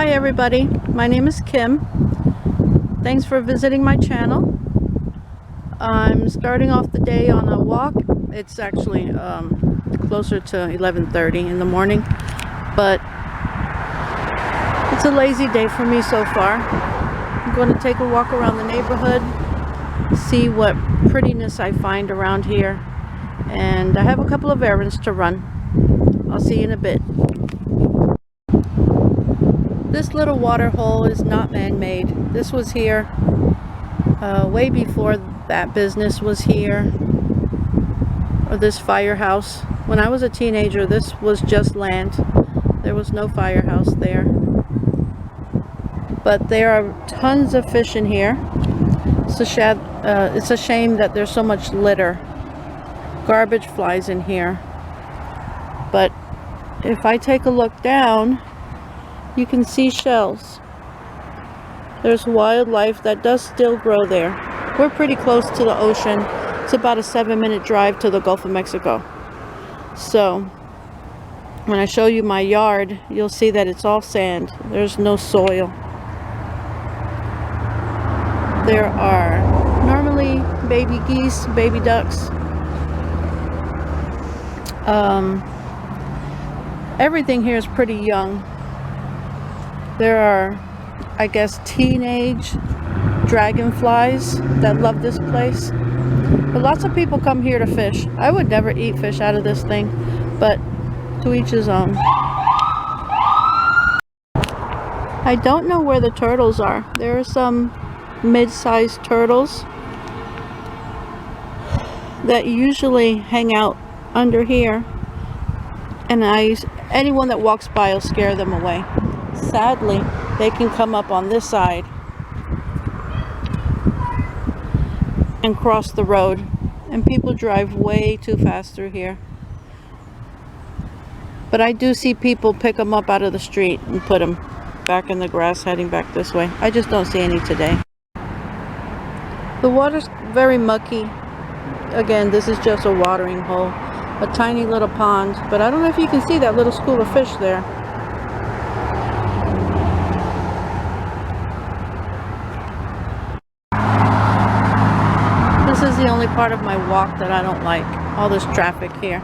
Hi everybody, my name is Kim. Thanks for visiting my channel. I'm starting off the day on a walk. It's actually closer to 11:30 in the morning, but it's a lazy day for me so far. I'm going to take a walk around the neighborhood, see what prettiness I find around here, and I have a couple of errands to run. I'll see you in a bit. This little water hole is not man-made. This was here way before that business was here, or this firehouse. When I was a teenager, this was just land. There was no firehouse there. But there are tons of fish in here. It's a shame that there's so much litter. Garbage flies in here. But if I take a look down, you can see shells. There's wildlife that does still grow there. We're pretty close to the ocean. It's about a 7-minute drive to the Gulf of Mexico. So when I show you my yard, you'll see that it's all sand. There's no soil. There are normally baby geese, baby ducks. Everything here is pretty young. There are, I guess, teenage dragonflies that love this place. But lots of people come here to fish. I would never eat fish out of this thing, but to each his own. I don't know where the turtles are. There are some mid-sized turtles that usually hang out under here, and anyone that walks by will scare them away. Sadly, they can come up on this side and cross the road, and people drive way too fast through here. But I do see people pick them up out of the street and put them back in the grass heading back this way. I just don't see any today. The water's very mucky. Again, this is just a watering hole, a tiny little pond, but I don't know if you can see that little school of fish there. This is the only part of my walk that I don't like, all this traffic here.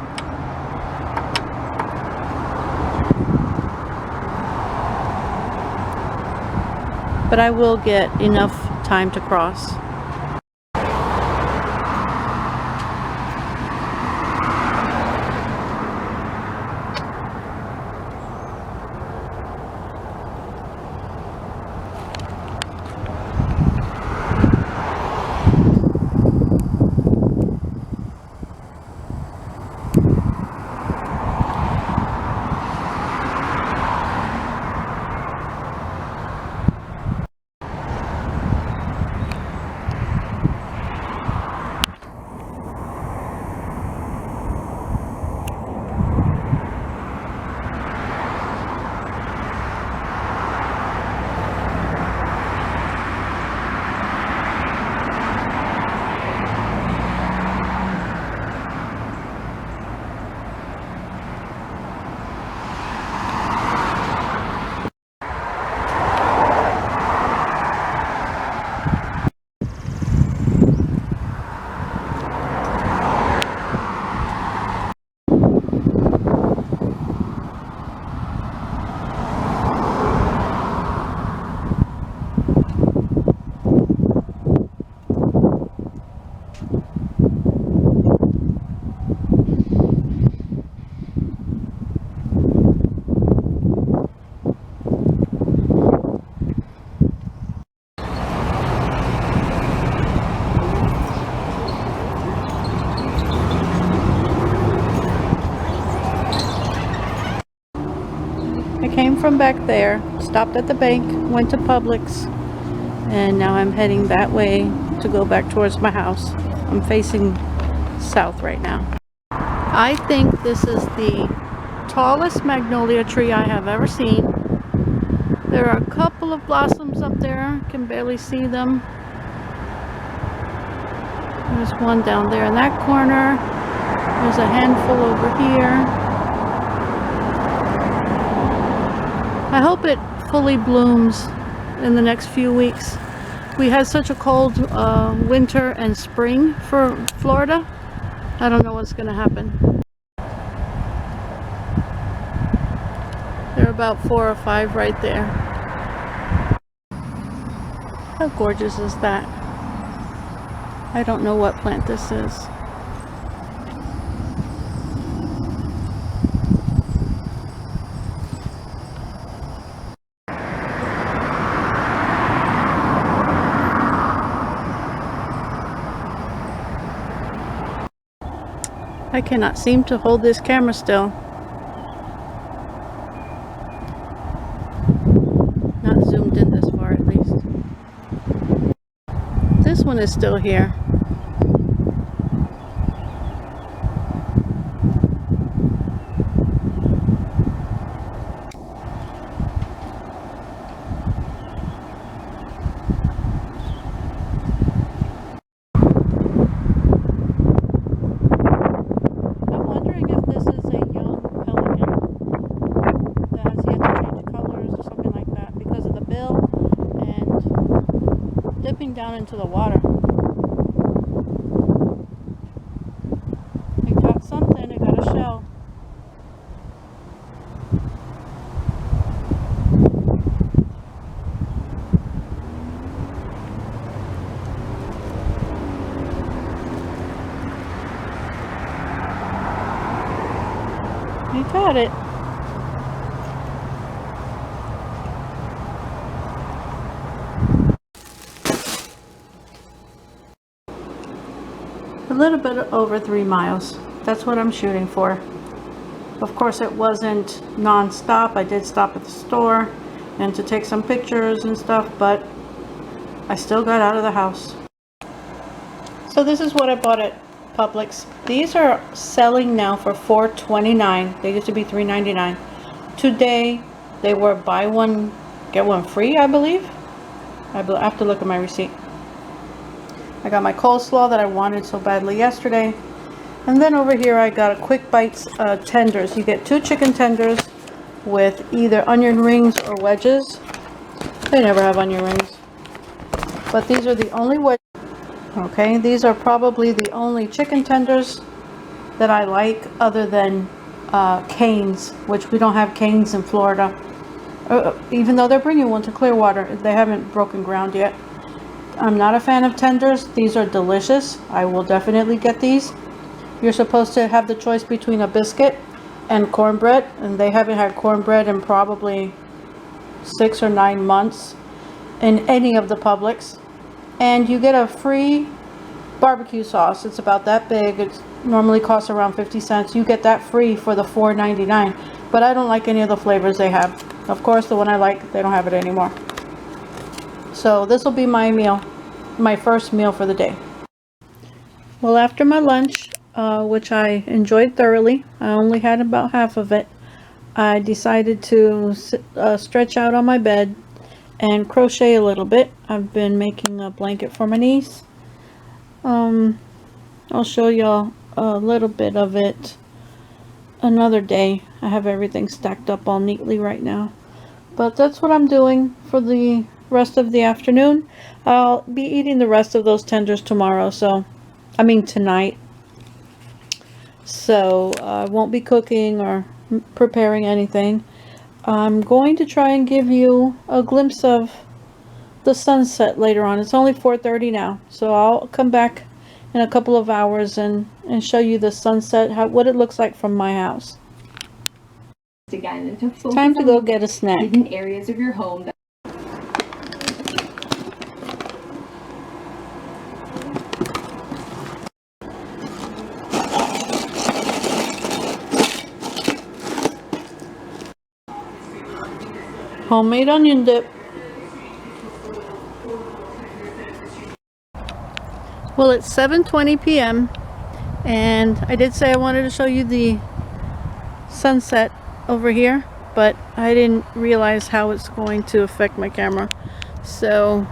But I will get enough time to cross. I came from back there, stopped at the bank, went to Publix, and now I'm heading that way to go back towards my house. I'm facing south right now. I think this is the tallest magnolia tree I have ever seen. There are a couple of blossoms up there, can barely see them. There's one down there in that corner. There's a handful over here. I hope it fully blooms in the next few weeks. We had such a cold winter and spring for Florida. I don't know what's going to happen. There are about 4 or 5 right there. How gorgeous is that? I don't know what plant this is. I cannot seem to hold this camera still. Not zoomed in this far at least. This one is still here. Dipping down into the water. It got something, it got a shell. You got it. A little bit over 3 miles. That's what I'm shooting for. Of course, it wasn't non-stop. I did stop at the store and to take some pictures and stuff, but I still got out of the house. So this is what I bought at Publix. These are selling now for $4.29. They used to be $3.99. Today they were buy one get one free, I believe. I have to look at my receipt. I got my coleslaw that I wanted so badly yesterday. And then over here I got a Quick Bites tenders. You get 2 chicken tenders with either onion rings or wedges. They never have onion rings. But these are the only wedges. Okay, these are probably the only chicken tenders that I like other than canes, which we don't have canes in Florida. Even though they're bringing one to Clearwater, they haven't broken ground yet. I'm not a fan of tenders. These are delicious. I will definitely get these. You're supposed to have the choice between a biscuit and cornbread, and they haven't had cornbread in probably 6 or 9 months in any of the Publix. And you get a free barbecue sauce. It's about that big. It normally costs around 50 cents. You get that free for the $4.99. But I don't like any of the flavors they have. Of course, the one I like, they don't have it anymore. So this will be my meal, my first meal for the day. Well, after my lunch, which I enjoyed thoroughly, I only had about half of it, I decided to stretch out on my bed and crochet a little bit. I've been making a blanket for my niece. I'll show y'all a little bit of it another day. I have everything stacked up all neatly right now. But that's what I'm doing for the rest of the afternoon. I'll be eating the rest of those tenders tomorrow, tonight. So I won't be cooking or preparing anything. I'm going to try and give you a glimpse of the sunset later on. It's only 4:30 now, so I'll come back in a couple of hours and show you the sunset, what it looks like from my house. Again, to time to go get a snack. Hidden areas of your home. Homemade onion dip. Well, it's 7:20 p.m. and I did say I wanted to show you the sunset over here, but I didn't realize how it's going to affect my camera. So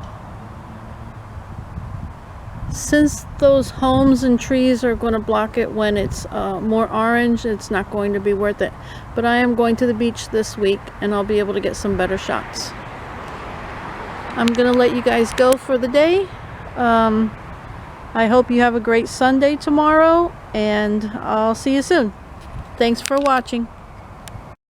Since those homes and trees are going to block it when it's more orange, it's not going to be worth it. But I am going to the beach this week and I'll be able to get some better shots. I'm going to let you guys go for the day. I hope you have a great Sunday tomorrow, and I'll see you soon. Thanks for watching.